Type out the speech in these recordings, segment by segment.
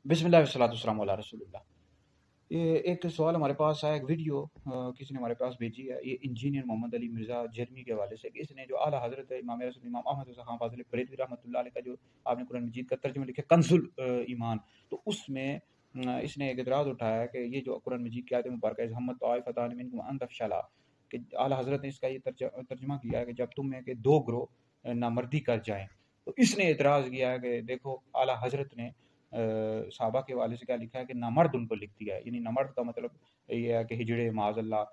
बिस्मिल्लाह वस्सलातु वस्सलामु अला रसूलिल्लाह। ये एक सवाल हमारे पास आया, एक वीडियो किसी ने हमारे पास भेजी है। ये इंजीनियर मोहम्मद अली मिर्ज़ा जर्मी के हवाले से कि इसने जो आला हज़रत इमाम रसूल इमाम अहमद रज़ा खान फ़ाज़िल बरेलवी रहमतुल्लाह अलैह का जो आपने कुरान मजीद का तर्जुमा लिखा कंज़ुल ईमान, तो उसमें इसने एक एतराज़ उठाया कि ये जो कुरान मजीद की आयत मुबारक है हम्मत ताइफ़तान मिनकुम अन तफ़शला, कि आला हज़रत ने इसका ये तर्जुमा किया है कि जब तुम में के दो ग्रोह नामर्दी कर जाएँ। तो इसने एतराज़ किया है कि देखो आला हज़रत ने सहाबा के हवाले से क्या लिखा है कि नामर्द उनको लिख दिया है, यानी नामर्द का मतलब ये है कि हिजड़े माज़अल्लाह।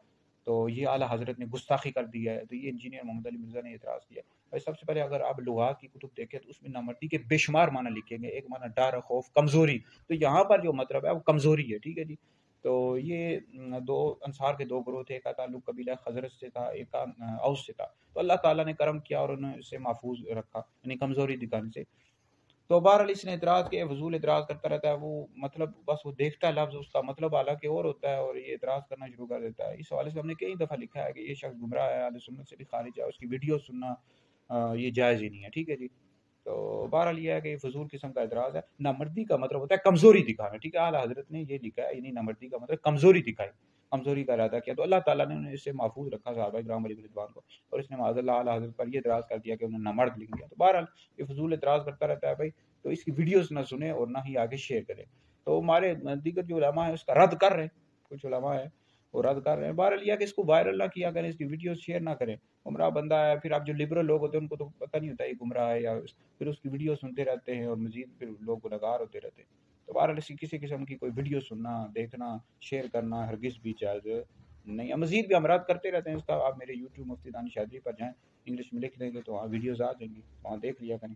तो ये आला हज़रत ने गुस्ताखी कर दिया है। तो ये इंजीनियर मोहम्मद अली मिर्ज़ा ने एतराज़ किया है। भाई सबसे पहले अगर आप लुगात की कुतुब देखें तो उसमें नामर्दी के बेशुमार माना लिखे गए। एक माना डर, खौफ, कमज़ोरी। तो यहाँ पर जो मतलब है वो कमज़ोरी है, ठीक है जी। तो ये दो अंसार के दो ग्रोह थे, एक का ताल्लुक कबीला खज़रज से था, एक का औस से था। तो अल्लाह ताला ने करम किया और उन्हें इससे महफूज रखा, यानी कमज़ोरी दिखाने से। तो बहरहाल इसने एतराज़ किया, फ़ज़ूल एतराज़ करता रहता है। वो मतलब बस वो देखता है लफ्ज़, उसका मतलब हालांकि और होता है और ये एतराज़ करना शुरू कर देता है। इस हवाले से हमने कई दफ़ा लिखा है कि ये शख्स गुमराह है, अहले सुन्नत से भी खारिज है, उसकी वीडियो सुनना ये जायज़ ही नहीं है, ठीक है जी। तो बहरहाल ये है कि फ़ज़ूल किस्म का एतराज़ है। नामर्दी का मतलब होता है कमज़ोरी दिखाना, ठीक है। आला हज़रत ने ये लिखा है, यानी नामर्दी का मतलब कमज़ोरी दिखाई, कमज़ोरी का इरादा किया। तो अल्लाह ताला ने उन्हें इससे महफूज रखा सहाबा किराम अलैहिम रिज़वान को, और इसने माज़अल्लाह आला हज़रत पर ये एतराज़ कर दिया कि उन्होंने नामर्द लिख दिया। तो बहरहाल ये फ़ज़ूल एतराज़ करता रहता है भाई। तो इसकी वीडियोस ना सुने और ना ही आगे शेयर करें। तो हमारे दीगर जो उलमा है उसका रद्द कर रहे हैं, कुछ उलमा है वो रद्द कर रहे हैं। बहरहाल यह कि इसको वायरल ना किया करें, इसकी वीडियोस शेयर ना करें। गुमराह बंदा है, फिर आप जो लिबरल लोग होते हैं उनको तो पता नहीं होता ये गुमराह है, या फिर उसकी वीडियो सुनते रहते हैं और मजीद फिर लोग गुनहगार होते रहते हैं। तो बहरहाल किसी किस्म की कोई वीडियो सुनना, देखना, शेयर करना हरगिज़ भी जायज़ नहीं है। मजीद भी हम रद्द करते रहते हैं इसका। आप मेरे यूट्यूब मुफ्ती दानिश चौधरी पर जाएँ, इंग्लिश में लिख देंगे तो वहाँ वीडियोज़ आ जाएंगी, वहाँ देख लिया करें।